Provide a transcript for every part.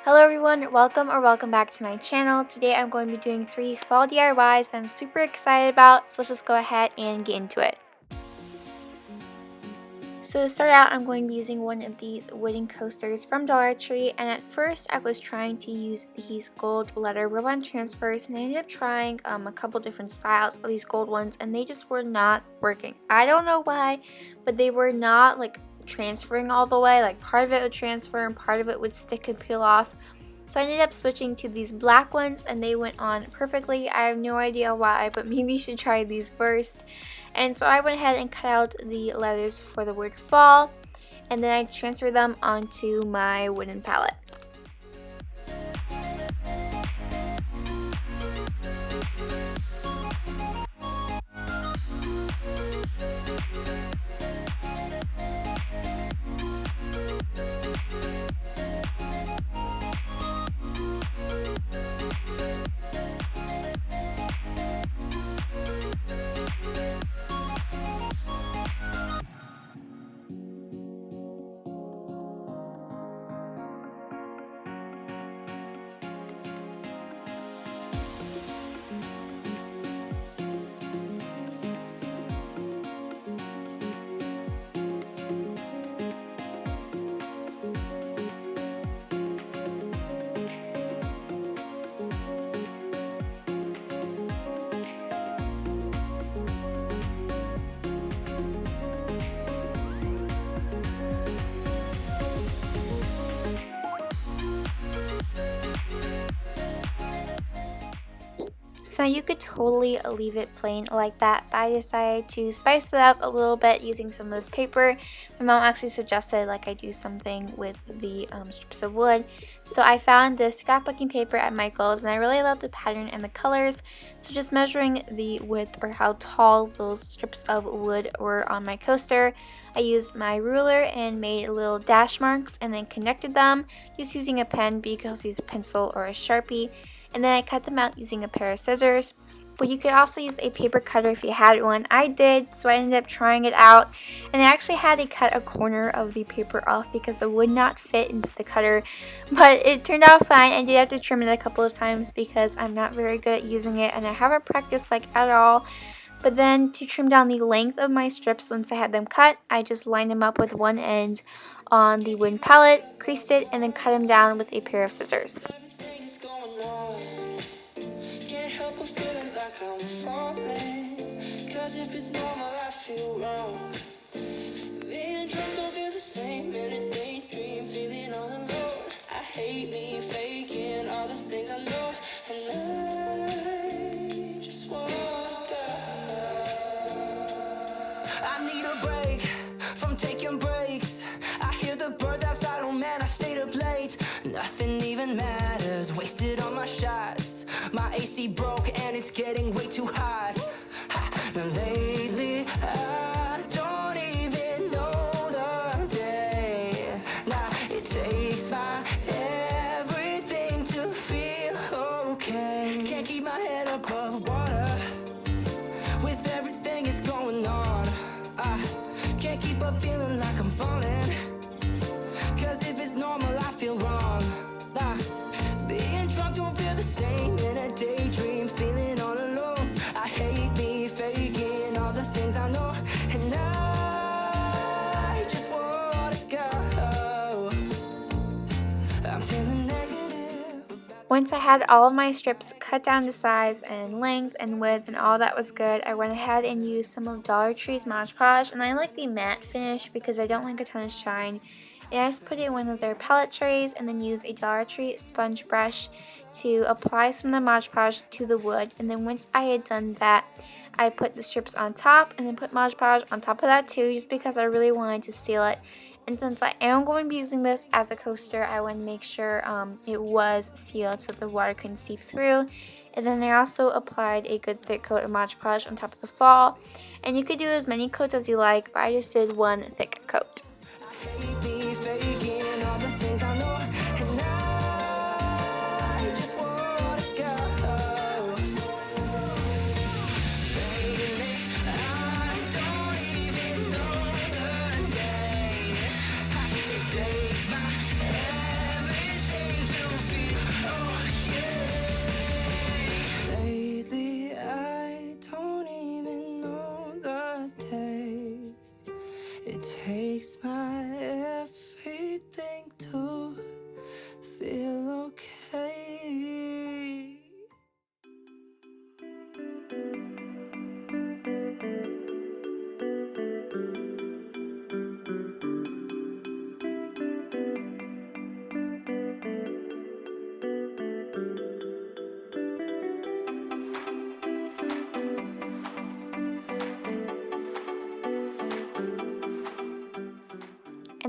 Hello everyone, welcome back to my channel. Today I'm going to be doing 3 fall DIYs I'm super excited about, so let's just go ahead and get into it. So to start out, I'm going to be using one of these wooden coasters from Dollar Tree, and at first I was trying to use these gold letter ribbon transfers, and I ended up trying a couple different styles of these gold ones, and they just were not working. I don't know why, but they were not like transferring all the way. Like part of it would transfer and part of it would stick and peel off. So I ended up switching to these black ones and they went on perfectly. I have no idea why, but maybe you should try these first. And so I went ahead and cut out the letters for the word fall, and then I transferred them onto my wooden palette. So you could totally leave it plain like that, but I decided to spice it up a little bit using some of this paper. My mom actually suggested like I do something with the strips of wood. So I found this scrapbooking paper at Michael's and I really love the pattern and the colors. So just measuring the width or how tall those strips of wood were on my coaster, I used my ruler and made little dash marks and then connected them just using a pen, but you can also use a pencil or a Sharpie. And then I cut them out using a pair of scissors. But you could also use a paper cutter if you had one. I did, so I ended up trying it out. And I actually had to cut a corner of the paper off because it would not fit into the cutter. But it turned out fine. I did have to trim it a couple of times because I'm not very good at using it and I haven't practiced like at all. But then to trim down the length of my strips once I had them cut, I just lined them up with one end on the wooden palette, creased it, and then cut them down with a pair of scissors. Cause if it's normal, I feel wrong. Being drunk don't feel the same in a daydream, feeling all alone. I hate me faking all the things I know, and I just wanna go. I need a break from taking breaks. I hear the birds outside, oh man, I stayed up late. Nothing even matters, wasted on my shots. My AC broke and it's getting way too hot. Lately, I don't even know the day. Now it takes my everything to feel okay. Can't keep my head above water with everything that's going on. I can't keep up feeling like I'm falling. Cause if it's normal, I feel wrong. Being drunk don't feel the same in a daydream, feeling all alone. I hate me faking all the things I know, and I just wanna go. I'm feeling negative. Once I had all of my strips cut down to size and length and width and all that was good, I went ahead and used some of Dollar Tree's Mod Podge, and I like the matte finish because I don't like a ton of shine. And I just put it in one of their palette trays and then use a Dollar Tree sponge brush to apply some of the Mod Podge to the wood. And then once I had done that, I put the strips on top and then put Mod Podge on top of that too, just because I really wanted to seal it. And since I am going to be using this as a coaster, I want to make sure it was sealed so the water couldn't seep through. And then I also applied a good thick coat of Mod Podge on top of the fall. And you could do as many coats as you like, but I just did one thick coat.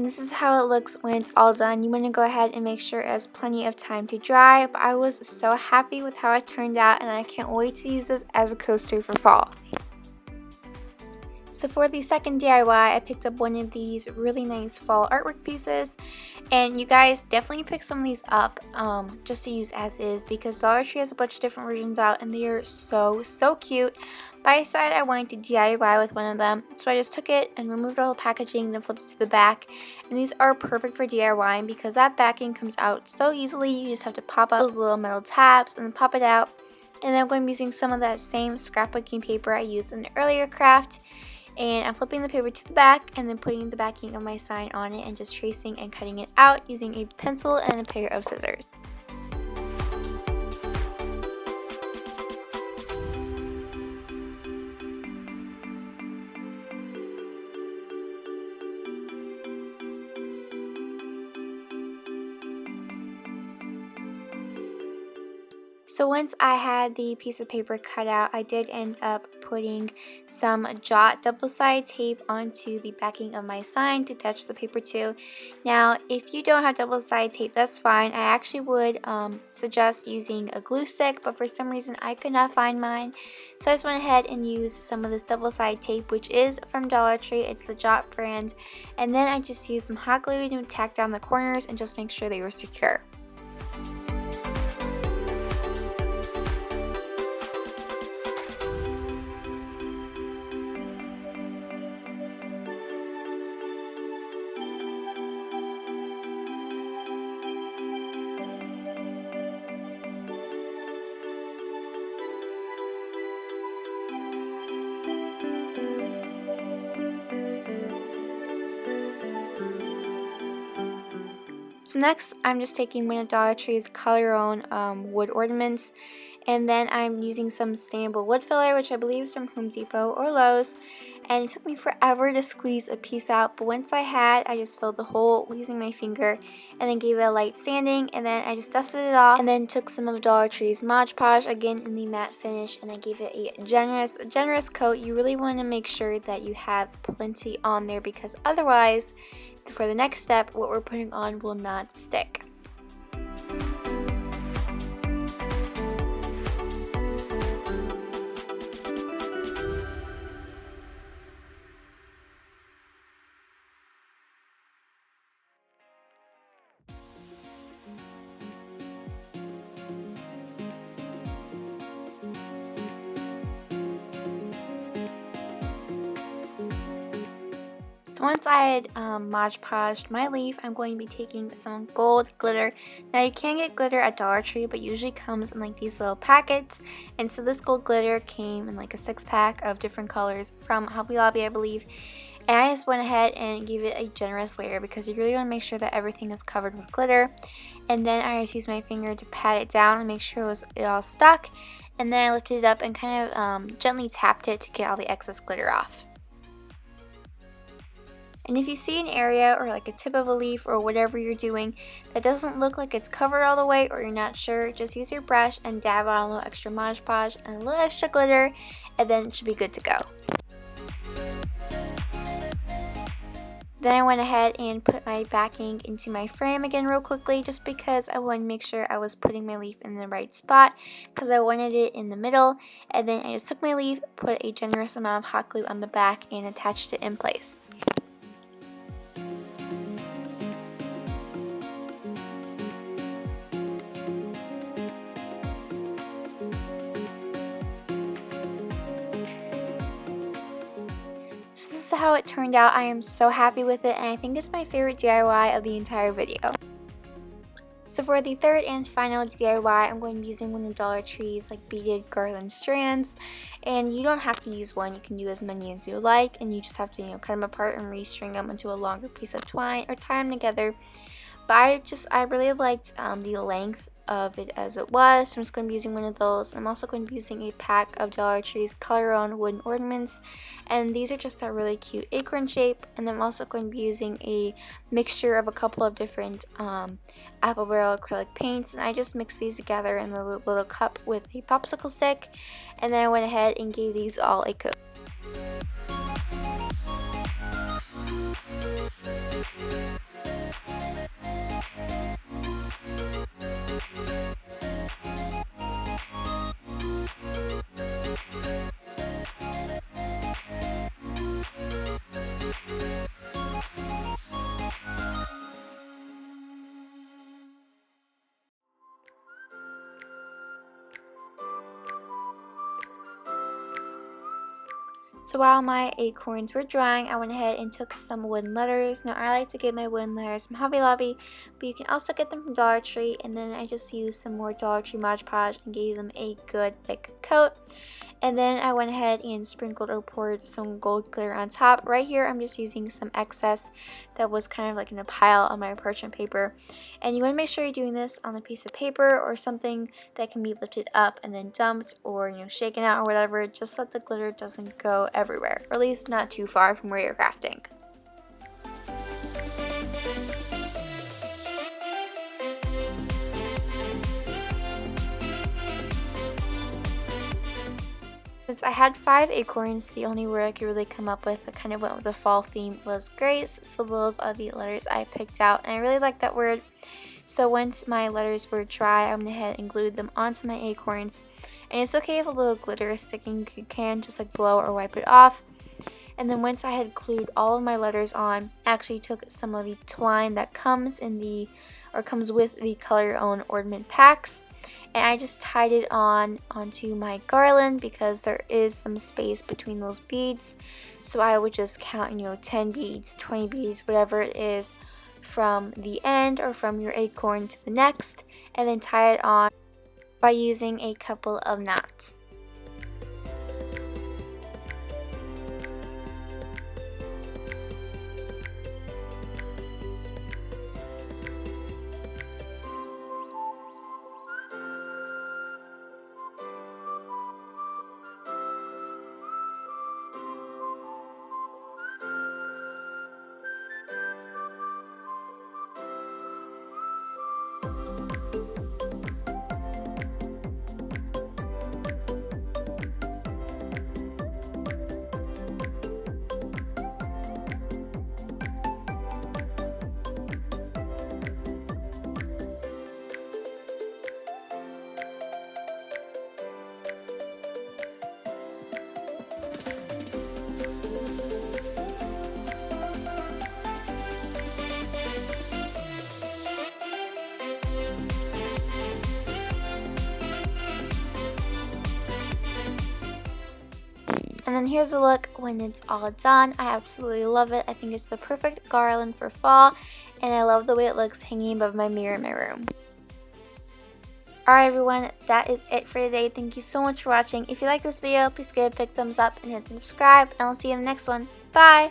And this is how it looks when it's all done. You want to go ahead and make sure it has plenty of time to dry, but I was so happy with how it turned out, and I can't wait to use this as a coaster for fall. So for the second DIY, I picked up one of these really nice fall artwork pieces. And you guys definitely pick some of these up just to use as is, because Dollar Tree has a bunch of different versions out and they are so cute. But I decided I wanted to DIY with one of them, so I just took it and removed all the packaging, then flipped it to the back. And these are perfect for DIYing because that backing comes out so easily. You just have to pop out those little metal tabs and then pop it out. And then I'm going to be using some of that same scrapbooking paper I used in the earlier craft. And I'm flipping the paper to the back and then putting the backing of my sign on it and just tracing and cutting it out using a pencil and a pair of scissors. So once I had the piece of paper cut out, I did end up putting some Jot double-sided tape onto the backing of my sign to attach the paper to. Now, if you don't have double-sided tape, that's fine. I actually would suggest using a glue stick, but for some reason I could not find mine. So I just went ahead and used some of this double-sided tape, which is from Dollar Tree. It's the Jot brand. And then I just used some hot glue to tack down the corners and just make sure they were secure. So next, I'm just taking one of Dollar Tree's Color Your Own wood ornaments, and then I'm using some sustainable wood filler, which I believe is from Home Depot or Lowe's. And it took me forever to squeeze a piece out, but once I just filled the hole using my finger and then gave it a light sanding, and then I just dusted it off and then took some of Dollar Tree's Mod Podge, again in the matte finish, and I gave it a generous coat. You really want to make sure that you have plenty on there, because otherwise, for the next step, what we're putting on will not stick. So once I had Mod Podged my leaf, I'm going to be taking some gold glitter. Now you can get glitter at Dollar Tree, but usually comes in like these little packets. And so this gold glitter came in like a 6-pack of different colors from Hobby Lobby, I believe. And I just went ahead and gave it a generous layer because you really want to make sure that everything is covered with glitter. And then I just used my finger to pat it down and make sure it all stuck. And then I lifted it up and kind of gently tapped it to get all the excess glitter off. And if you see an area or like a tip of a leaf or whatever you're doing that doesn't look like it's covered all the way, or you're not sure, just use your brush and dab on a little extra Mod Podge and a little extra glitter, and then it should be good to go. Then I went ahead and put my backing into my frame again real quickly, just because I wanted to make sure I was putting my leaf in the right spot, because I wanted it in the middle. And then I just took my leaf, put a generous amount of hot glue on the back, and attached it in place. So this is how it turned out. I am so happy with it, and I think it's my favorite DIY of the entire video. So for the third and final DIY, I'm going to be using one of Dollar Tree's like beaded garland strands. And you don't have to use one, you can do as many as you like, and you just have to, cut them apart and restring them into a longer piece of twine or tie them together. But I really liked the length of it as it was, so I'm just going to be using one of those. I'm also going to be using a pack of Dollar Tree's Color Your Own wooden ornaments, and these are just that really cute acorn shape. And I'm also going to be using a mixture of a couple of different apple barrel acrylic paints, and I just mixed these together in the little cup with a popsicle stick, and then I went ahead and gave these all a coat. So while my acorns were drying, I went ahead and took some wooden letters. Now I like to get my wooden letters from Hobby Lobby, but you can also get them from Dollar Tree. And then I just used some more Dollar Tree Mod Podge and gave them a good thick coat. And then I went ahead and sprinkled or poured some gold glitter on top. Right here I'm just using some excess that was kind of like in a pile on my parchment paper. And you want to make sure you're doing this on a piece of paper or something that can be lifted up and then dumped, or shaken out or whatever, just so that the glitter doesn't go everywhere, or at least not too far from where you're crafting. Since I had 5 acorns, the only word I could really come up with that kind of went with the fall theme was grace. So those are the letters I picked out, and I really like that word. So once my letters were dry, I went ahead and glued them onto my acorns. And it's okay if a little glitter is sticking, you can just like blow or wipe it off. And then once I had glued all of my letters on, I actually took some of the twine that comes with the color your own ornament packs, and I just tied it onto my garland because there is some space between those beads. So I would just count 10 beads, 20 beads, whatever it is, from the end or from your acorn to the next, and then tie it on by using a couple of knots. And then here's the look when it's all done. I absolutely love it. I think it's the perfect garland for fall, and I love the way it looks hanging above my mirror in my room. Alright everyone, that is it for today. Thank you so much for watching. If you like this video, please give it a big thumbs up and hit subscribe, and I'll see you in the next one. Bye!